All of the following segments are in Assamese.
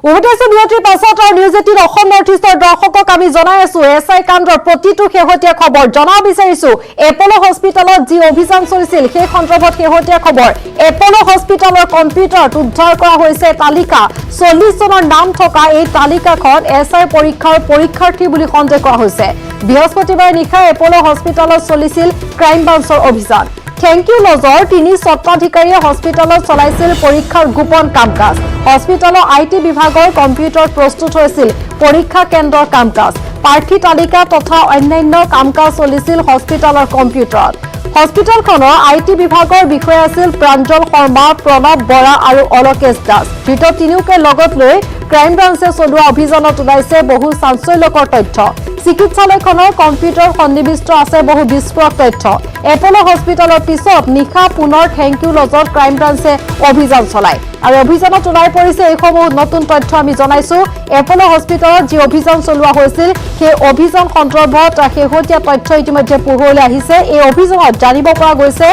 উভতাইছে বিৰতিৰ পাছত আৰু নিউজ 18 অসম নৰ্থ ইষ্টৰ দৰ্শকক আমি জনাই আছো এছআই কাণ্ডৰ প্ৰতিটো শেহতীয়া খবৰ জনা বিচাৰিছো এপলো হস্পিটালত যি অভিযান চলিছিল সেই সন্দৰ্ভত শেহতীয়া খবৰ এপলো হস্পিটালৰ কম্পিউটাৰত উদ্ধাৰ কৰা হৈছে তালিকা 40 জনৰ নাম থকা এই তালিকাখন এছআই পৰীক্ষাৰ পৰীক্ষাৰ্থী বুলি সন্দেহ কৰা হৈছে বৃহস্পতিবাৰে নিশা এপলো হস্পিটালত চলিছিল ক্ৰাইম ব্ৰাঞ্চৰ অভিযান Thank you লজৰ তিনি স্বত্বাধিকাৰীয়ে হস্পিটালত চলাইছিল পৰীক্ষাৰ গোপন কাম-কাজ হস্পিটালৰ আইটি বিভাগৰ কম্পিউটাৰ প্ৰস্তুত হৈছিল পৰীক্ষা কেন্দ্ৰৰ কাম-কাজ প্ৰাৰ্থী তালিকা তথা অন্যান্য কাম-কাজ চলিছিল হস্পিটালৰ কম্পিউটাৰত হস্পিটালখনৰ আইটি বিভাগৰ বিষয়া আছিল প্ৰাঞ্জল শৰ্মা প্ৰণৱ বৰা আৰু অলোকেশ দাস ধৃত তিনিওকে লগত লৈ ক্ৰাইম ব্ৰাঞ্চে চলোৱা অভিযানত ওলাইছে বহু চাঞ্চল্যকৰ তথ্য চিকিৎসালয়খনৰ কম্পিউটাৰ সন্নিবিষ্ট আছে বহু বিস্ফোৰক তথ্য এপলো হস্পিটালৰ পিছত নিশা পুনৰ থ্যাংক ইউ লজত ক্ৰাইম ব্ৰাঞ্চে অভিযান চলায় আৰু অভিযানত ওলাই পৰিছে এই সমূহ নতুন তথ্য আমি জনাইছো এপলো হস্পিটালত যি অভিযান চলোৱা হৈছিল সেই অভিযান সন্দৰ্ভত শেহতীয়া তথ্য ইতিমধ্যে পোহৰলৈ আহিছে এই অভিযানত জানিব পৰা গৈছে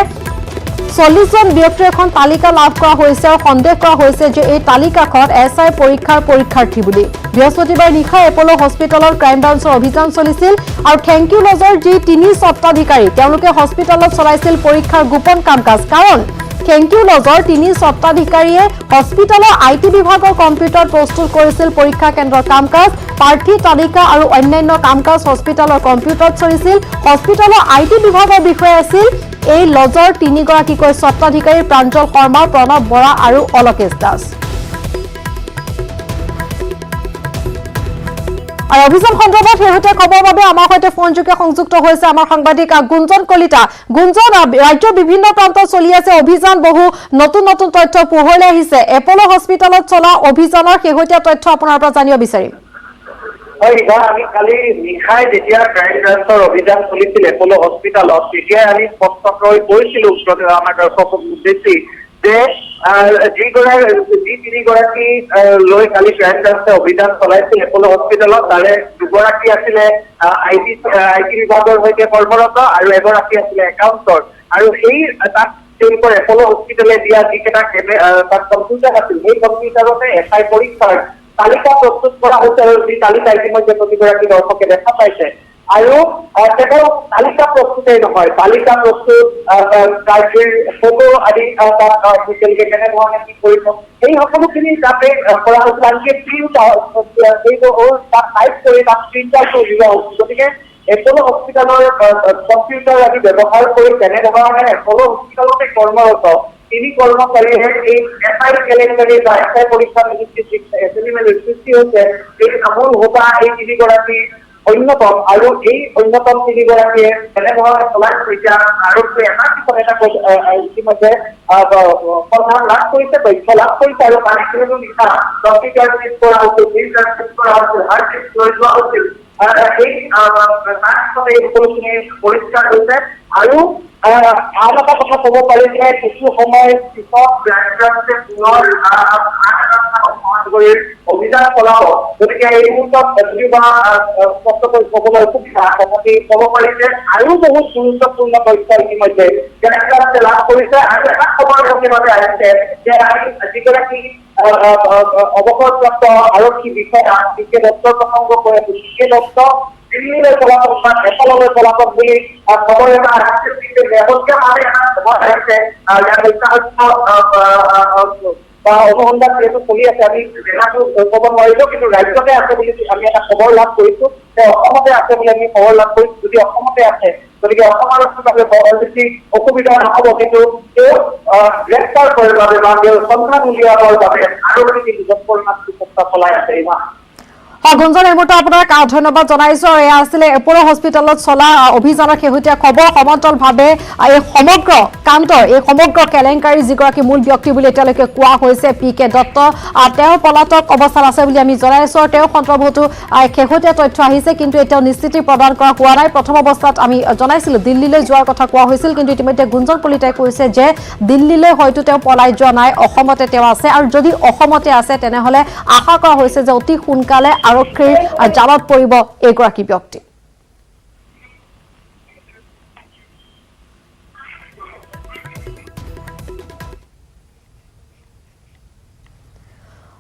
40 জন ব্যক্তিৰ এখন তালিকা লাভ কৰা হৈছে আৰু সন্দেহ কৰা হৈছে যে এই তালিকাখন এছআই পৰীক্ষাৰ পৰীক্ষাৰ্থী বুলি বৃহস্পতিবাৰ নিশা এপলো হস্পিটালৰ ক্ৰাইম ব্ৰাঞ্চৰ অভিযান চলিছিল আৰু থ্যাংক ইউ লজৰ যি তিনি স্বত্বাধিকাৰী তেওঁলোকে হস্পিটালত চলাইছিল পৰীক্ষাৰ গোপন কাম-কাজ কাৰণ থ্যাংক ইউ লজৰ তিনি স্বত্বাধিকাৰীয়ে হস্পিটালৰ আইটি বিভাগৰ কম্পিউটাৰ প্ৰস্তুত কৰিছিল পৰীক্ষা কেন্দ্ৰৰ কাম-কাজ প্ৰাৰ্থী তালিকা আৰু অন্যান্য কাম-কাজ হস্পিটালৰ কম্পিউটাৰত চলিছিল হস্পিটালৰ আইটি বিভাগৰ বিষয়া আছিল এই লজৰ তিনিগৰাকীকৈ স্বত্বাধিকাৰী প্ৰাঞ্জল শৰ্মা প্ৰণৱ বৰা আৰু অলোকেশ দাস আৰু অভিযান সন্দৰ্ভত শেহতীয়া খবৰৰ বাবে আমাৰ সৈতে ফোনযোগে সংযুক্ত হৈছে আমাৰ সাংবাদিক গুঞ্জন কলিতা গুঞ্জন ৰাজ্যৰ বিভিন্ন প্ৰান্তত চলি আছে অভিযান বহু নতুন নতুন তথ্য পোহৰলৈ আহিছে এপলো হস্পিটালত চলা অভিযানৰ শেহতীয়া তথ্য আপোনাৰ পৰা জানিব বিচাৰিম আমি কালি নিশাই যেতিয়া ক্ৰাইম ব্ৰাঞ্চৰ অভিযান চলিছিল এপলো হস্পিটালত তেতিয়া আমি স্পষ্টকৈ কৈছিলো আমাৰ দৰ্শকক উদ্দেশ্যি যে যি তিনিগৰাকী লৈ কালি ক্ৰাইম ব্ৰাঞ্চে অভিযান চলাইছিল এপলো হস্পিটালত তাৰে দুগৰাকী আছিলে আইটি বিভাগৰ সৈতে কৰ্মৰত আৰু এগৰাকী আছিলে একাউণ্টৰ আৰু সেই তাত তেওঁলোকৰ এপলো হস্পিটালে দিয়া যিকেইটা তাত কম্পিউটাৰ আছিল সেই কম্পিউটাৰতে এছআই পৰীক্ষাৰ তালিকা প্ৰস্তুত কৰা হৈছে আৰু যি তালিকা ইতিমধ্যে প্ৰতিগৰাকী দৰ্শকে দেখা পাইছে আৰু কেৱল তালিকা প্ৰস্তুতেই নহয় তালিকা প্ৰস্তুত প্ৰাৰ্থীৰ ফটো আদি তেওঁলোকে কেনেধৰণে কি কৰিব সেই সকলোখিনি তাতে কৰা হৈছিল আনকি সেইবোৰ তাত টাইপ কৰি তাত প্ৰিণ্ট আউট উলিওৱা হৈছিল গতিকে এপলো হস্পিটালৰ কম্পিউটাৰ আদি ব্যৱহাৰ কৰি তেনেধৰণে এপলো হস্পিটালতে কৰ্মৰত তিনি কৰ্মচাৰীয়ে এই এছআই কেলেণ্ডাৰী বা এছআই পৰীক্ষা সৃষ্টি হৈছে এই আমূল হোৱা এই তিনিগৰাকী অন্যতম আৰু এই অন্যতম তিনিগৰাকীয়ে তেনেধৰণে চলাইছে এতিয়া আৰক্ষীয়ে এটা ইতিমধ্যে সন্ধান লাভ কৰিছে তথ্য লাভ কৰিছে আৰু কালিখিনিও নিশা কম্পিউটাৰ টেষ্ট কৰা হৈছিল প্ৰিণ্টাৰ টেষ্ট কৰা হৈছিল হাৰ্ড টেষ্ট কৰি লোৱা হৈছিল এই এই সকলোখিনি পৰিষ্কাৰ হৈছে আৰু আন এটা কথা ক'ব পাৰি যে কিছু সময় পিছত পুনৰ অভিযান চলাব গতিকে এই মুহূৰ্তত যদিওবা স্পষ্টকৈ ক'বলৈ অসুবিধা তথাপি ক'ব পাৰি যে আৰু বহুত গুৰুত্বপূৰ্ণ তথ্য ইতিমধ্যে ক্ৰাইম লাভ কৰিছে আৰু এটা খবৰ বাবে আহিছে যে যিগৰাকী অৱসৰপ্ৰাপ্ত আৰক্ষী বিষয়া বিকে দত্তৰ প্ৰসংগ কৰে বিকে দত্ত দিল্লীলৈ পলাতক বা এপললৈ পলাতক বুলি খবৰ এটা আহিছে শেহতীয়া মানে এটা খবৰ আহিছে বা অনুসন্ধান যিহেতু চলি আছে আমি জেগাটো ক'ব নোৱাৰিলো কিন্তু ৰাজ্যতে আছে বুলি আমি এটা খবৰ লাভ কৰিছো অসমতে আছে বুলি আমি খবৰ লাভ কৰিছো যদি অসমতে আছে গতিকে অসম আৰক্ষীৰ বাবে বেছি অসুবিধা নহ'ব কিন্তু তেওঁ গ্ৰেপ্তাৰ কৰাৰ বাবে বা তেওঁৰ সন্ধান উলিয়াবৰ বাবে আৰক্ষী নিজক পৰিমাণ চেষ্টা চলাই আছে এই মাহ গুঞ্জন এই মুহূৰ্তে আপোনাক ধন্যবাদ জনাইছো আৰু এয়া আছিলে এপলো হস্পিটালত চলা অভিযানৰ শেহতীয়া খবৰ সমান্তৰালভাৱে এই সমগ্ৰ কাণ্ডৰ এই সমগ্ৰ কেলেংকাৰী যিগৰাকী মূল ব্যক্তি বুলি এতিয়ালৈকে কোৱা হৈছে পিকে দত্ত তেওঁ পলাতক অৱস্থাত আছে বুলি আমি জনাইছো আৰু তেওঁ সন্দৰ্ভতো শেহতীয়া তথ্য আহিছে কিন্তু এতিয়াও নিশ্চিতি প্ৰদান কৰা হোৱা নাই প্ৰথম অৱস্থাত আমি জনাইছিলো দিল্লীলৈ যোৱাৰ কথা কোৱা হৈছিল কিন্তু ইতিমধ্যে গুঞ্জন কলিতাই কৈছে যে দিল্লীলৈ হয়তো তেওঁ পলাই যোৱা নাই অসমতে তেওঁ আছে আৰু যদি অসমতে আছে তেনেহলে আশা কৰা হৈছে যে অতি সোনকালে আৰক্ষীৰ জালত পৰিব এইগৰাকী ব্যক্তি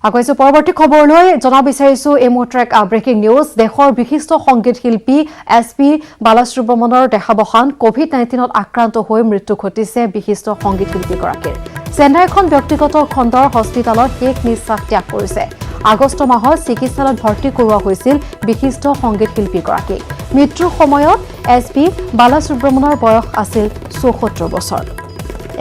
আগৈছো পৰৱৰ্তী খবৰলৈ জনা বিচাৰিছো এই মুহূৰ্তৰ এক ব্ৰেকিং নিউজ দেশৰ বিশিষ্ট সংগীত শিল্পী এছপি বালাসুব্ৰমণৰ দেহাৱসান কোভিড-19ত আক্ৰান্ত হৈ মৃত্যু ঘটিছে বিশিষ্ট সংগীত শিল্পীগৰাকীৰ চেন্নাই এখন ব্যক্তিগত খণ্ডৰ হস্পিটেলত শেষ নিশ্বাস ত্যাগ কৰিছে আগষ্ট মাহত চিকিৎসালয়ত ভৰ্তি কৰোৱা হৈছিল বিশিষ্ট সংগীত শিল্পীগৰাকীক মৃত্যুৰ সময়ত এছপি বালাসুব্ৰমণৰ বয়স আছিল ৭৪ বছৰ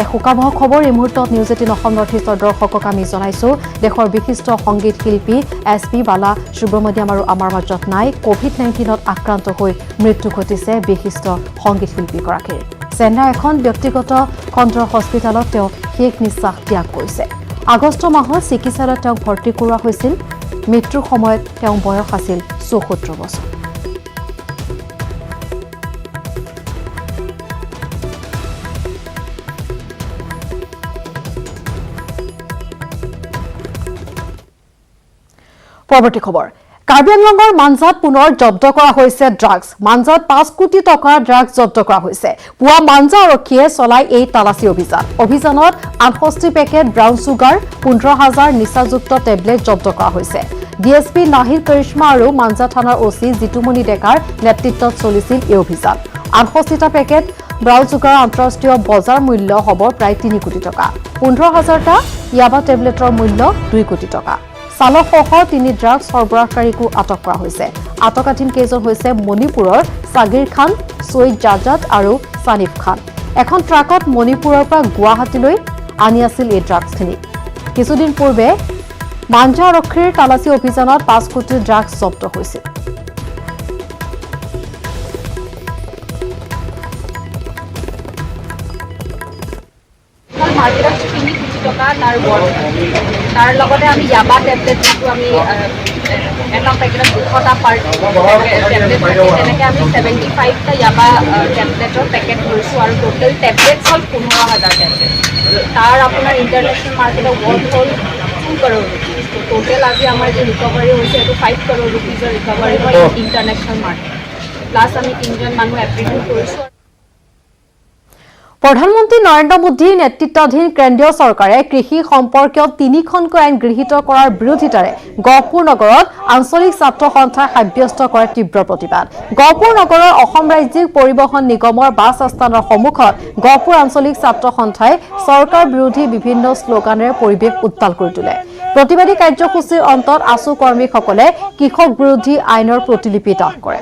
এক শোকাবহ খবৰ এই মুহূৰ্তত নিউজ 18 অসম নৰ্থ ইষ্টৰ দৰ্শকক আমি জনাইছো দেশৰ বিশিষ্ট সংগীত শিল্পী এছপি বালা সুব্ৰমণিয়াম আৰু আমাৰ মাজত নাই কোভিড-19ত আক্ৰান্ত হৈ মৃত্যু ঘটিছে বিশিষ্ট সংগীত শিল্পীগৰাকীৰ চেন্নাই এখন ব্যক্তিগত খণ্ডৰ হস্পিটেলত তেওঁ শেষ নিশ্বাস ত্যাগ কৰিছে আগষ্ট মাহত চিকিৎসালয়ত তেওঁক ভৰ্তি কৰোৱা হৈছিল মৃত্যুৰ সময়ত তেওঁৰ বয়স আছিল ৭৪ বছৰ পৰৱৰ্তী খবৰ কাৰ্বি আংলঙৰ মানজাত পুনৰ জব্দ কৰা হৈছে ড্ৰাগছ মানজাত ৫ কোটি টকাৰ ড্ৰাগছ জব্দ কৰা হৈছে পুৱা মানজা আৰক্ষীয়ে চলাই এই তালাচী অভিযানত ৬৮ পেকেট ব্ৰাউন চুগাৰ ১৫,০০০ নিচাযুক্ত টেবলেট জব্দ কৰা হৈছে ডিএছপি নাহিল কৰিশ্মা আৰু মানজা থানাৰ ওচি জিতুমণি ডেকাৰ নেতৃত্বত চলিছিল এই অভিযান ৬৮টা পেকেট ব্ৰাউন চুগাৰ আন্তঃৰাষ্ট্ৰীয় বজাৰ মূল্য হ'ব প্ৰায় ৩ কোটি টকা ১৫,০০০টা ইয়াবা টেবলেটৰ মূল্য ২ কোটি টকা চালকসহ ৩ ড্ৰাগছ সৰবৰাহকাৰীকো আটক কৰা হৈছে আটকাধীন কেইজন হৈছে মণিপুৰৰ সাগিৰ খান ছৈয়দ জাজাদ আৰু সানিফ খান এখন ট্ৰাকত মণিপুৰৰ পৰা গুৱাহাটীলৈ আনি আছিল এই ড্ৰাগছখিনি কিছুদিন পূৰ্বে মানজা আৰক্ষীৰ তালাচী অভিযানত ৫ কোটি ড্ৰাগছ জব্দ হৈছিল মাৰ্কেটত ৩ কোটি টকা তাৰ লগতে আমি ইয়াবা টেবলেট যিটো আমি এটা পেকেটত ২০০টা পাৰ টেবলেট থাকে তেনেকৈ আমি 75টা ইয়াবা টেবলেটৰ পেকেট লৈছোঁ আৰু টোটেল টেবলেটছ হ'ল ১৫,০০০ টেবলেট তাৰ আপোনাৰ ইণ্টাৰনেশ্যনেল মাৰ্কেটৰ ৱৰ্থ হ'ল 2 crore rupees টোটেল আজি আমাৰ যি ৰিকভাৰী হৈছে এইটো 5 crore rupeesৰ ৰিকভাৰী হয় ইণ্টাৰনেশ্যনেল মাৰ্কেট প্লাছ আমি ৩জন মানুহ এপ্ৰিহেণ্ড কৰিছোঁ প্ৰধানমন্ত্ৰী নৰেন্দ্ৰ মোদীৰ নেতৃত্বাধীন কেন্দ্ৰীয় চৰকাৰে কৃষি সম্পৰ্কীয় ৩খনকৈ আইন গৃহীত কৰাৰ বিৰোধিতাৰে গহপুৰ নগৰত আঞ্চলিক ছাত্ৰ সন্থাই সাব্যস্ত কৰে তীব্ৰ প্ৰতিবাদ গহপুৰ নগৰৰ অসম ৰাজ্যিক পৰিবহণ নিগমৰ বাছ আস্থানৰ সন্মুখত গহপুৰ আঞ্চলিক ছাত্ৰ সন্থাই চৰকাৰ বিৰোধী বিভিন্ন শ্লোগানেৰে পৰিৱেশ উত্তাল কৰি তোলে প্ৰতিবাদী কাৰ্যসূচীৰ অন্তত আছু কৰ্মীসকলে কৃষক বিৰোধী আইনৰ প্ৰতিলিপি দাহ কৰে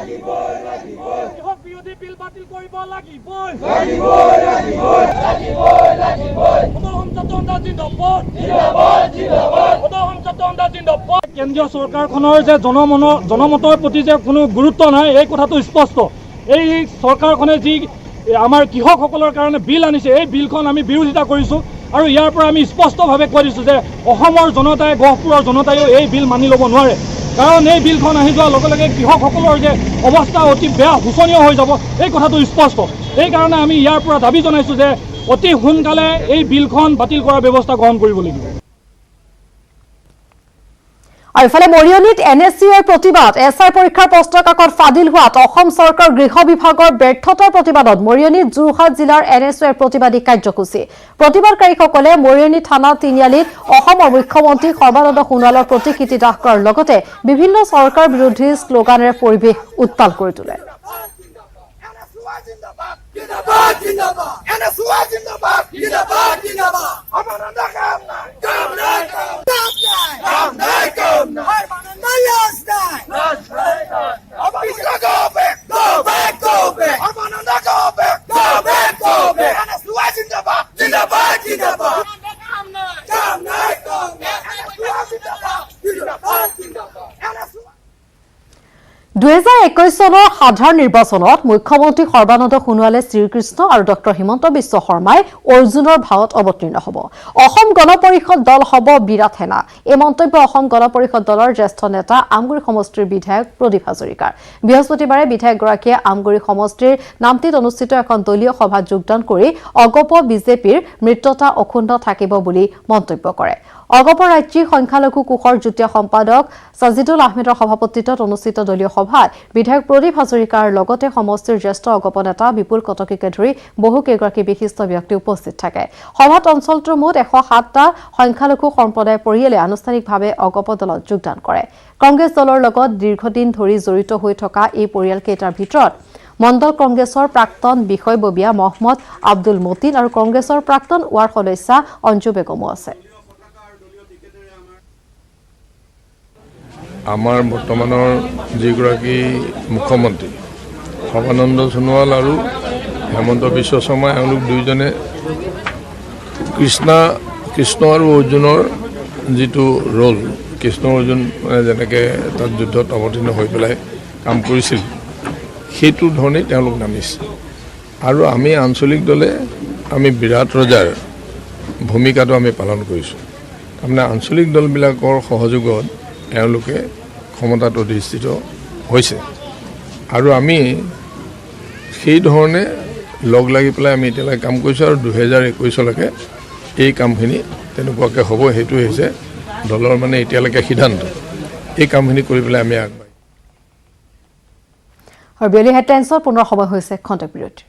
কেন্দ্ৰীয় চৰকাৰখনৰ যে জনমতৰ প্ৰতি যে কোনো গুৰুত্ব নাই এই কথাটো স্পষ্ট এই চৰকাৰখনে যি আমাৰ কৃষকসকলৰ কাৰণে বিল আনিছে এই বিলখন আমি বিৰোধিতা কৰিছোঁ আৰু ইয়াৰ পৰা আমি স্পষ্টভাৱে কৈ দিছোঁ যে অসমৰ জনতাই গহপুৰৰ জনতায়ো এই বিল মানি ল'ব নোৱাৰে কাৰণ এই বিলখন আহি যোৱাৰ লগে লগে কৃষকসকলৰ যে অৱস্থা অতি বেয়া শোচনীয় হৈ যাব এই কথাটো স্পষ্ট এইকাৰণে আমি ইয়াৰ পৰা দাবী জনাইছোঁ যে অতি সোনকালে এই বিলখন বাতিল কৰাৰ ব্যৱস্থা গ্ৰহণ কৰিব লাগিব আৰু ইফালে মৰিয়নিত এনএছইউৰ প্ৰতিবাদ এছআই পৰীক্ষাৰ প্ৰশ্ন কাকত ফাদিল হোৱাত অসম চৰকাৰ গৃহ বিভাগৰ ব্যৰ্থতাৰ প্ৰতিবাদত মৰিয়নিত যোৰহাট জিলাৰ এনএছইউৰ প্ৰতিবাদী কাৰ্যসূচী প্ৰতিবাদকাৰীসকলে মৰিয়নি থানা তিনিআলিত অসমৰ মুখ্যমন্ত্ৰী সৰ্বানন্দ সোণোৱালৰ প্ৰতিকৃতি দাহ কৰাৰ লগতে বিভিন্ন চৰকাৰ বিৰোধী শ্লোগানেৰে পৰিৱেশ উত্তাল কৰি তোলে চনৰ সাধাৰণ নিৰ্বাচনত মুখ্যমন্ত্ৰী সৰ্বানন্দ সোণোৱালে শ্ৰীকৃষ্ণ আৰু ডক্টৰ হিমন্ত বিশ্ব শৰ্মাই অৰ্জুনৰ ভাৱত অৱতীৰ্ণ হ'ব অসম গণ পৰিষদ দল হ'ব বিৰাট সেনা এই মন্তব্য অসম গণ পৰিষদ দলৰ জ্যেষ্ঠ নেতা আমগুৰি সমষ্টিৰ বিধায়ক প্ৰদীপ হাজৰিকাৰ বৃহস্পতিবাৰে বিধায়কগৰাকীয়ে আমগুৰি সমষ্টিৰ নামটিত অনুষ্ঠিত এখন দলীয় সভাত যোগদান কৰি অগপ বিজেপিৰ মৃত্যতা অক্ষুণ্ণ থাকিব বুলি মন্তব্য কৰে অগপ ৰাজ্যিক সংখ্যালঘু কোষৰ যুটীয়া সম্পাদক সাজিদুল আহমেদৰ সভাপতিত্বত অনুষ্ঠিত দলীয় সভা সভাত বিধায়ক প্ৰদীপ হাজৰিকাৰ লগতে সমষ্টিৰ জ্যেষ্ঠ অগপ নেতা বিপুল কটকীকে ধৰি বহু কেইগৰাকী বিশিষ্ট ব্যক্তি উপস্থিত থাকে সভাত অঞ্চলটোৰ মুঠ 107টা সংখ্যালঘু সম্প্ৰদায় পৰিয়ালে আনুষ্ঠানিকভাৱে অগপ দলত যোগদান কৰে কংগ্ৰেছ দলৰ লগত দীৰ্ঘদিন ধৰি জড়িত হৈ থকা এই পৰিয়ালকেইটাৰ ভিতৰত মণ্ডল কংগ্ৰেছৰ প্ৰাক্তন বিষয়ববীয়া মহম্মদ আব্দুল মতিন আৰু কংগ্ৰেছৰ প্ৰাক্তন ৱাৰ্ড সদস্যা অঞ্জু বেগমো আছে আমাৰ বৰ্তমানৰ যিগৰাকী মুখ্যমন্ত্ৰী সৰ্বানন্দ সোণোৱাল আৰু হেমন্ত বিশ্ব শৰ্মা এওঁলোক দুইজনে কৃষ্ণ আৰু অৰ্জুনৰ যিটো ৰোল কৃষ্ণ অৰ্জুন যেনেকৈ তাত যুদ্ধত অৱতীৰ্ণ হৈ পেলাই কাম কৰিছিল সেইটো ধৰণেই তেওঁলোক নামিছে আৰু আমি আঞ্চলিক দলে আমি বিৰাট ৰজাৰ ভূমিকাটো আমি পালন কৰিছোঁ তাৰমানে আঞ্চলিক দলবিলাকৰ সহযোগত এওঁলোকে ক্ষমতাত অধিষ্ঠিত হৈছে আৰু আমি সেই ধৰণে লগ লাগি পেলাই আমি এতিয়ালৈকে কাম কৰিছোঁ আৰু 2021লৈকে এই কামখিনি তেনেকুৱাকৈ হ'ব সেইটো হৈছে দলৰ মানে এতিয়ালৈকে সিদ্ধান্ত এই কামখিনি কৰি পেলাই আমি আগবাঢ়িম আৰু বেলি হেডলাইন্সৰ পুনৰ সময় হৈছে খন্তেক বিৰতি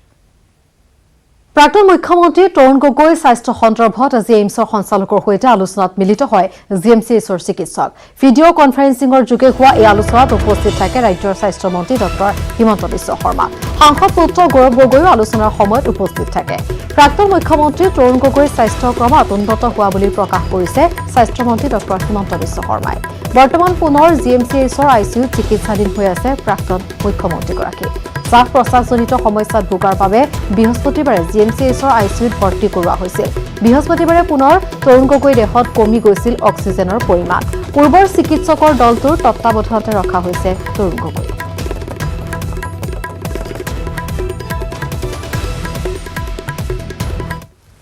প্ৰাক্তন মুখ্যমন্ত্ৰী তৰুণ গগৈ স্বাস্থ্য সন্দৰ্ভত আজি এইমছৰ সঞ্চালকৰ সৈতে আলোচনাত মিলিত হয় জিএমচিএছৰ চিকিৎসক ভিডিঅ' কনফাৰেন্সিঙৰ যোগে হোৱা এই আলোচনাত উপস্থিত থাকে ৰাজ্যৰ স্বাস্থ্য মন্ত্ৰী ডক্টৰ হিমন্ত বিশ্ব শৰ্মা সাংসদ পুত্ৰ গৌৰৱ গগৈও আলোচনাৰ সময়ত উপস্থিত থাকে প্ৰাক্তন মুখ্যমন্ত্ৰী তৰুণ গগৈৰ স্বাস্থ্য ক্ৰমাৎ উন্নত হোৱা বুলি প্ৰকাশ কৰিছে স্বাস্থ্যমন্ত্ৰী ডক্টৰ হিমন্ত বিশ্ব শৰ্মাই বৰ্তমান পুনৰ জিএমচিএছৰ আইচিইউত চিকিৎসাধীন হৈ আছে প্ৰাক্তন মুখ্যমন্ত্ৰীগৰাকী শ্বাস প্ৰশ্বাসজনিত সমস্যাত ভোগাৰ বাবে বৃহস্পতিবাৰে জিএমচিএছৰ আইচিইউত ভৰ্তি কৰোৱা হৈছিল বৃহস্পতিবাৰে পুনৰ তৰুণ গগৈ দেহত কমি গৈছিল অক্সিজেনৰ পৰিমাণ পূৰ্বৰ চিকিৎসকৰ দলটোৰ তত্ত্বাৱধানতে ৰখা হৈছে তৰুণ গগৈ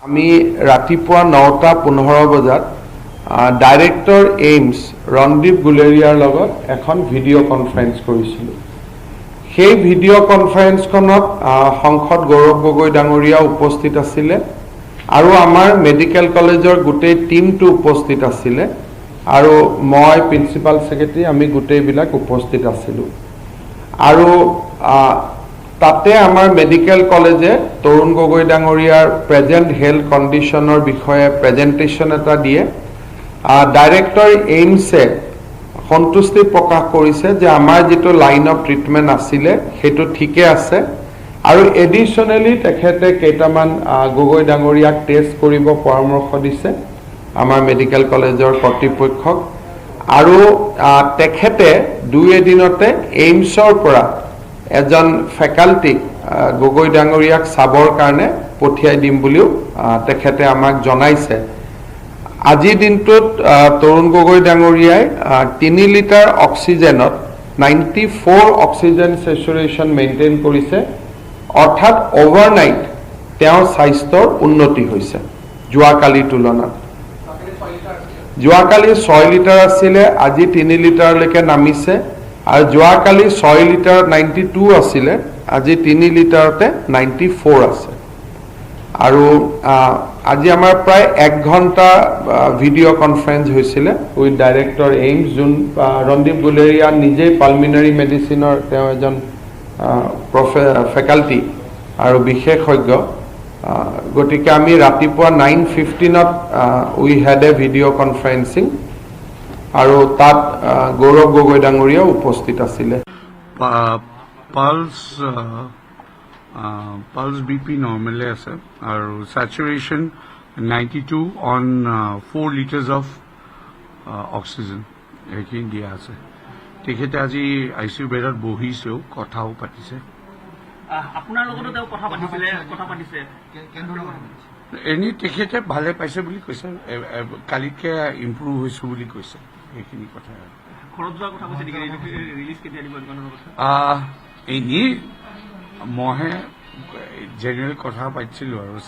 আমি ৰাতিপুৱা 9:15 বজাত ডাইৰেক্টৰ এইমছ ৰণদীপ গুলেৰিয়াৰ লগত এখন ভিডিঅ' কনফাৰেন্স কৰিছিলোঁ সেই ভিডিঅ' কনফাৰেন্সখনত সংসদ গৌৰৱ গগৈ ডাঙৰীয়া উপস্থিত আছিলে আৰু আমাৰ মেডিকেল কলেজৰ গোটেই টিমটো উপস্থিত আছিলে আৰু মই প্ৰিন্সিপাল ছেক্ৰেটাৰী আমি গোটেইবিলাক উপস্থিত আছিলোঁ আৰু তাতে আমাৰ মেডিকেল কলেজে তৰুণ গগৈ ডাঙৰীয়াৰ প্ৰেজেণ্ট হেল্থ কণ্ডিশ্যনৰ বিষয়ে প্ৰেজেণ্টেশ্যন এটা দিয়ে ডাইৰেক্টৰ এইমছে সন্তুষ্টি প্ৰকাশ কৰিছে যে আমাৰ যিটো লাইন অফ ট্ৰিটমেণ্ট আছিলে সেইটো ঠিকে আছে আৰু এডিশ্যনেলি তেখেতে কেইটামান গগৈ ডাঙৰীয়াক টেষ্ট কৰিব পৰামৰ্শ দিছে আমাৰ মেডিকেল কলেজৰ কৰ্তৃপক্ষক আৰু তেখেতে 2 এদিনতে এইমছৰ পৰা এজন ফেকাল্টিক গগৈ ডাঙৰীয়াক চাবৰ কাৰণে পঠিয়াই দিম বুলিও তেখেতে আমাক জনাইছে আজিৰ দিনটোত তৰুণ গগৈ ডাঙৰীয়াই 3 লিটাৰ অক্সিজেনত 94 অক্সিজেন সেচুৰেশন মেইনটেইন কৰিছে অৰ্থাৎ ওভাৰনাইট তেওঁৰ স্বাস্থ্যৰ উন্নতি হৈছে যোৱাকালিৰ তুলনাত যোৱাকালি 6 লিটাৰ আছিলে আজি 3 লিটাৰলৈকে নামিছে আৰু যোৱাকালি 6 লিটাৰ 92 আছিলে আজি 3 লিটাৰতে 94 আছে আৰু আজি আমাৰ প্ৰায় 1 ঘণ্টা ভিডিঅ' কনফাৰেন্স হৈছিলে উইথ ডাইৰেক্টৰ এইমছ যোন ৰণদীপ গুলেৰিয়া নিজেই পালমিনাৰী মেডিচিনৰ তেওঁ এজন ফেকাল্টি আৰু বিশেষজ্ঞ গতিকে আমি ৰাতিপুৱা 9:15ত উই হেড এ ভিডিঅ' কনফাৰেন্সিং আৰু তাত গৌৰৱ গগৈ ডাঙৰীয়া উপস্থিত আছিলে Pulse BP normally আছে আৰু saturation 92 on 4 liters of oxygen এইখিনি দিয়া আছে তেখেতে আজি আইচিইউ বেডত বহিছেও কথাও পাতিছে আপোনাৰ লগতো তেওঁ কথা পাতিছে এনে তেখেতে ভালে পাইছে বুলি কৈছে কালিতকে ইম্প্ৰুভ হৈছো বুলি কৈছে এইখিনি কথা ঘৰত যোৱাৰ কথা কৈছে নেকি ৰিলিজ কেতিয়া দিব এনেই মহে জেনেৰেল কথা পাতিছিলোঁ আৰু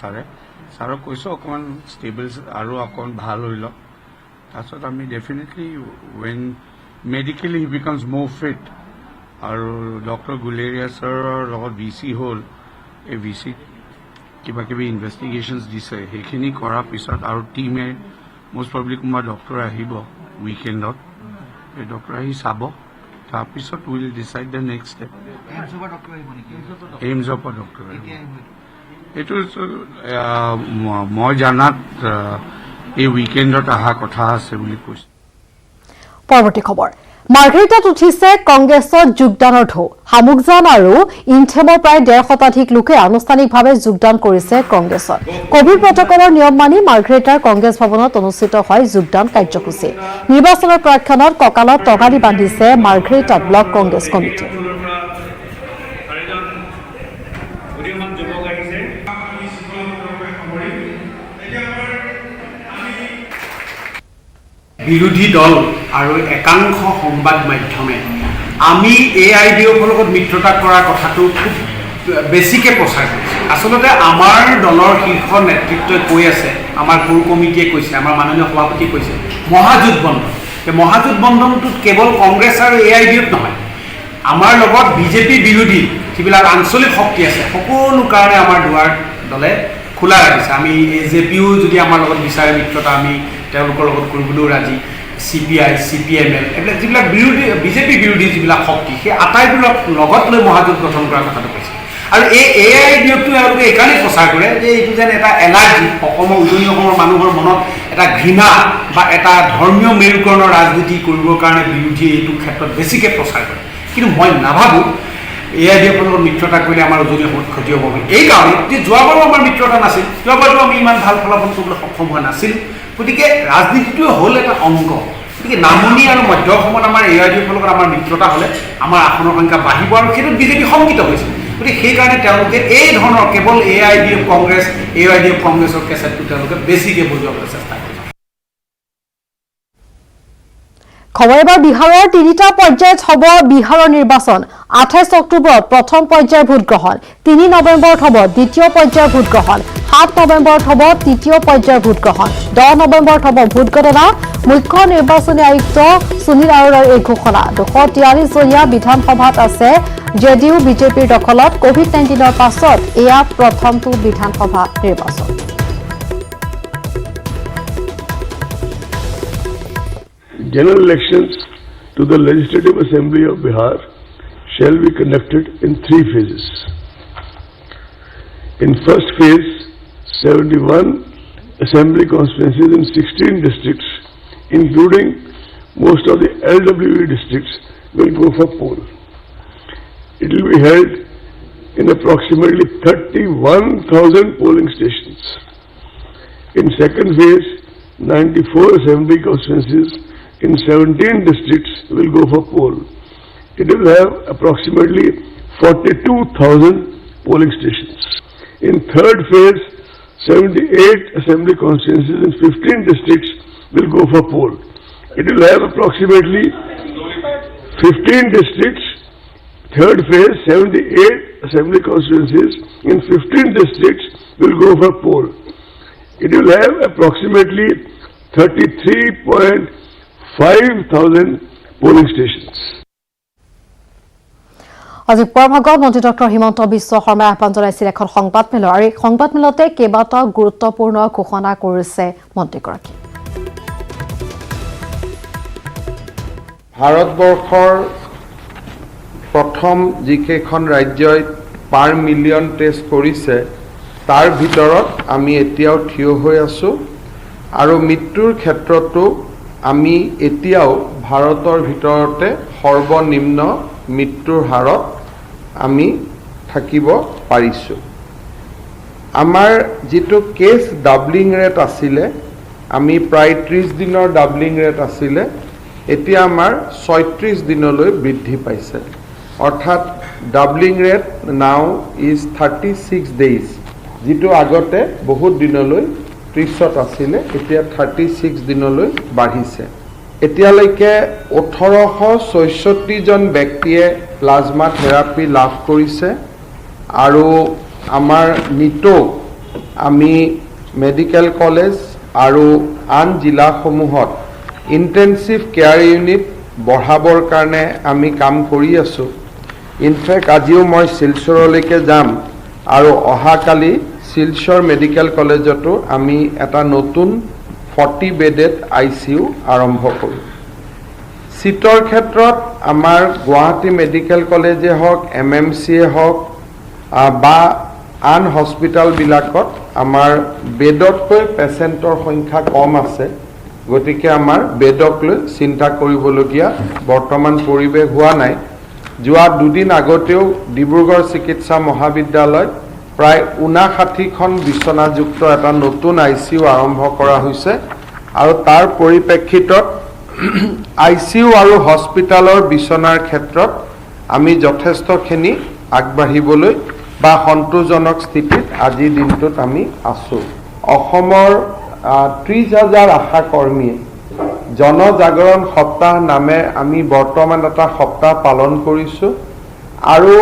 ছাৰক কৈছোঁ অকণমান ষ্টেবল আৰু অকণমান ভাল হৈ লওক তাৰপিছত আমি definitely when medically he becomes মোৰ ফিট আৰু ডক্টৰ গুলেৰিয়া ছাৰৰ লগত VC হ'ল এই VCত কিবা কিবি ইনভেষ্টিগেশ্যনছ দিছে সেইখিনি কৰাৰ পিছত আৰু টিমে মষ্ট প্ৰবলি কোনোবা ডক্টৰ আহিব উইকেণ্ডত এই ডক্টৰ আহি চাব তাৰপিছত will decide the next step এইমছৰ পৰা ডক্টৰ এইটো মই জানাত এই উইকেণ্ডত অহা কথা আছে বুলি কৈছে। পৰৱৰ্তী খবৰ মাৰ্ঘেৰিটাত উঠিছে কংগ্ৰেছৰ যোগদানৰ ঢৌ হামুকজান আৰু ইনথেমৰ প্ৰায় 1.5 শতাধিক লোকে আনুষ্ঠানিকভাৱে যোগদান কৰিছে কংগ্ৰেছত কোভিড প্ৰটকলৰ নিয়ম মানি মাৰ্ঘেৰিটাৰ কংগ্ৰেছ ভৱনত অনুষ্ঠিত হয় যোগদান কাৰ্যসূচী নিৰ্বাচনৰ প্ৰাক্ষণত কঁকালত টঙালি বান্ধিছে মাৰ্ঘেৰিটা ব্লক কংগ্ৰেছ কমিটিয়ে। বিৰোধী দল আৰু একাংশ সংবাদ মাধ্যমে আমি AIDF লগত মিত্ৰতা কৰাৰ কথাটো খুব বেছিকৈ প্ৰচাৰ কৰিছে। আচলতে আমাৰ দলৰ শীৰ্ষ নেতৃত্বই কৈ আছে, আমাৰ কোৰ কমিটিয়ে কৈছে, আমাৰ মাননীয় সভাপতিয়ে কৈছে মহাজোঁট বন্ধন। মহাজোঁট বন্ধনটোত কেৱল কংগ্ৰেছ আৰু AIDF নহয়, আমাৰ লগত বিজেপি বিৰোধী যিবিলাক আঞ্চলিক শক্তি আছে সকলো কাৰণে আমাৰ দুৱাৰ দলে খোলা ৰাখিছে। আমি AJPও যদি আমাৰ লগত বিচাৰে মিত্ৰতা আমি তেওঁলোকৰ লগত কৰিবলৈও ৰাজি। CPI, CPML এইবিলাক যিবিলাক বিৰোধী বিজেপি বিৰোধী যিবিলাক শক্তি সেই আটাইবোৰক লগত লৈ মহাজোঁট গঠন কৰাৰ কথাটো কৈছে। আৰু এই AIDFটো তেওঁলোকে এইকাৰণেই প্ৰচাৰ কৰে যে এইটো যেন এটা এলাৰ্জি অসমৰ উজনি অসমৰ মানুহৰ মনত এটা ঘৃণা বা এটা ধৰ্মীয় মেৰুকৰণৰ ৰাজনীতি কৰিবৰ কাৰণে বিৰোধীয়ে এইটো ক্ষেত্ৰত বেছিকৈ প্ৰচাৰ কৰে। কিন্তু মই নাভাবোঁ AIDFৰ লগত মিত্ৰতা কৰিলে আমাৰ উজনি অসমত ক্ষতি হ'ব বুলি। এইকাৰণে যে যোৱাবাৰো আমাৰ মিত্ৰতা নাছিল, যোৱাবাৰো আমি ইমান ভাল ফলাফল কৰিবলৈ সক্ষম হোৱা নাছিলোঁ। গতিকে ৰাজনীতিটোৱে হ'ল এটা অংগ। গতিকে নামনি আৰু মধ্য অসমত আমাৰ AIDFৰ লগত আমাৰ মিত্ৰতা হ'লে আমাৰ আসনৰ সংখ্যা বাঢ়িব আৰু সেইটোত বিজেপি শংকিত হৈছে। গতিকে সেইকাৰণে তেওঁলোকে এই ধৰণৰ কেৱল AIDF কংগ্ৰেছৰ কেছেটটো তেওঁলোকে বেছিকৈ বুজোৱাবলৈ চেষ্টা কৰিছে। খবৰ এবাৰ বিহাৰৰ 3টা পৰ্যায়ত হ'ব বিহাৰৰ নিৰ্বাচন 28 অক্টোবৰত প্ৰথম পৰ্যায়ৰ ভোটগ্ৰহণ 3 নৱেম্বৰত হ'ব দ্বিতীয় পৰ্যায়ৰ ভোটগ্ৰহণ 7 নৱেম্বৰত হ'ব তৃতীয় পৰ্যায়ৰ ভোটগ্ৰহণ 10 নৱেম্বৰত হ'ব ভোটগণনা মুখ্য নিৰ্বাচনী আয়ুক্ত সুনীল আৰোৰাৰ এই ঘোষণা 243 জনীয়া বিধানসভাত আছে JDU বিজেপিৰ দখলত COVID-19ৰ পাছত এয়া প্ৰথমটো বিধানসভা নিৰ্বাচন। General elections to the Legislative Assembly of Bihar shall be conducted in 3 phases. In first phase, 71 assembly constituencies in 16 districts, including most of the LWE districts, will go for poll. It will be held in approximately 31,000 polling stations. In second phase, 94 assembly constituencies in 17 districts will go for poll. It will have approximately 42,000 polling stations. In third phase, 78 assembly constituencies in 15 districts will go for poll. It will have approximately 15 districts. Third phase, 78 assembly constituencies in 15 districts will go for poll. It will have approximately 33,500 polling stations. আজি পুৱাভাগত মন্ত্ৰী ডক্টৰ হিমন্ত বিশ্ব শৰ্মাই আহ্বান জনাইছিল এখন সংবাদমেলৰ আৰু এই সংবাদমেলতে কেইবাটাও গুৰুত্বপূৰ্ণ ঘোষণা কৰিছে মন্ত্ৰীগৰাকী। ভাৰতবৰ্ষৰ প্ৰথম যিকেইখন ৰাজ্যই পাৰ মিলিয়ন টেষ্ট কৰিছে তাৰ ভিতৰত আমি এতিয়াও থিয় হৈ আছোঁ আৰু মৃত্যুৰ ক্ষেত্ৰতো আমি এতিয়াও ভাৰতৰ ভিতৰতে সৰ্বনিম্ন মৃত্যুৰ হাৰত আমি থাকিব পাৰিছোঁ। আমাৰ যিটো কেছ ডাবলিং ৰেট আছিলে আমি প্ৰায় 30 দিনৰ ডাবলিং ৰেট আছিলে এতিয়া আমাৰ 36 দিনলৈ বৃদ্ধি পাইছে অৰ্থাৎ doubling rate now is 36 days যিটো আগতে বহুত দিনলৈ 30ত আছিলে এতিয়া 36 দিনলৈ বাঢ়িছে। এতিয়ালৈকে 1866 জন ব্যক্তিয়ে প্লাজমা থেৰাপি লাভ কৰিছে আৰু আমাৰ নিটো আমি মেডিকেল কলেজ আৰু আন জিলাসমূহত ইণ্টেনচিভ কেয়াৰ ইউনিট বঢ়াবৰ কাৰণে আমি কাম কৰি আছোঁ। ইনফেক্ট আজিও মই শিলচৰলৈকে যাম আৰু অহাকালি শিলচৰ মেডিকেল কলেজতো আমি এটা নতুন 40 বেডেড ICU আৰম্ভ কৰিম। সিটৰ ক্ষেত্ৰত আমাৰ গুৱাহাটী মেডিকেল কলেজে হওক MMCয়ে হওক বা আন হস্পিটালবিলাকত আমাৰ বেডতকৈ পেচেণ্টৰ সংখ্যা কম আছে গতিকে আমাৰ বেডক লৈ চিন্তা কৰিবলগীয়া বৰ্তমান পৰিৱেশ হোৱা নাই যোৱা দুদিন আগতেও ডিব্ৰুগড় চিকিৎসা মহাবিদ্যালয়ত প্ৰায় 59খন বিছনাযুক্ত এটা নতুন ICU আৰম্ভ কৰা হৈছে আৰু তাৰ পৰিপ্ৰেক্ষিতত ICU আৰু হস্পিটালৰ বিছনাৰ ক্ষেত্ৰত আমি যথেষ্টখিনি আগবাঢ়িবলৈ বা সন্তোষজনক স্থিতিত আজি দিনটোত আমি আছো অসমৰ 30,000 আশা কৰ্মীয়ে জনজাগৰণ সপ্তাহ নামে আমি বৰ্তমান এটা সপ্তাহ পালন কৰিছো আৰু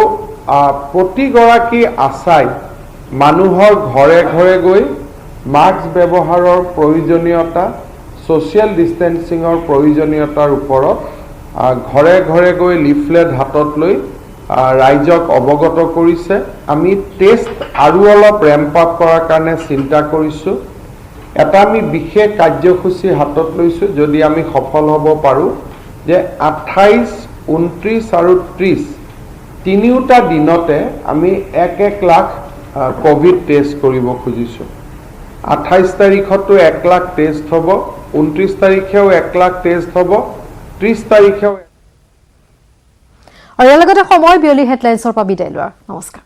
প্ৰতিগৰাকী আশাই মানুহৰ ঘৰে ঘৰে গৈ মাস্ক ব্যৱহাৰৰ প্ৰয়োজনীয়তা সোশিয়াল ডিস্টেন্সিঙৰ প্ৰয়োজনীয়তাৰ ওপৰত ঘৰে ঘৰে গৈ লিফলেট হাতত লৈ ৰাইজক অৱগত কৰিছে আমি টেষ্ট আৰু অলপ ৰেম্প আপ কৰাৰ কাৰণে চিন্তা কৰিছো এটা আমি বিশেষ কাৰ্যসূচী হাতত লৈছো যদি আমি সফল হ'ব পাৰো যে 28, 29 আৰু 30 তিনিটা দিনতে আমি 1 লাখ কোভিড টেষ্ট কৰিব খুজিছো 28 তাৰিখতো 1 লাখ টেষ্ট হ'ব 29 তাৰিখেও 1 লাখ টেষ্ট হ'ব 30 তাৰিখেও আৰু ইয়াৰ লগতে সময় বিয়লি হেডলাইন্সৰ পৰা বিদায় লোৱাৰ নমস্কাৰ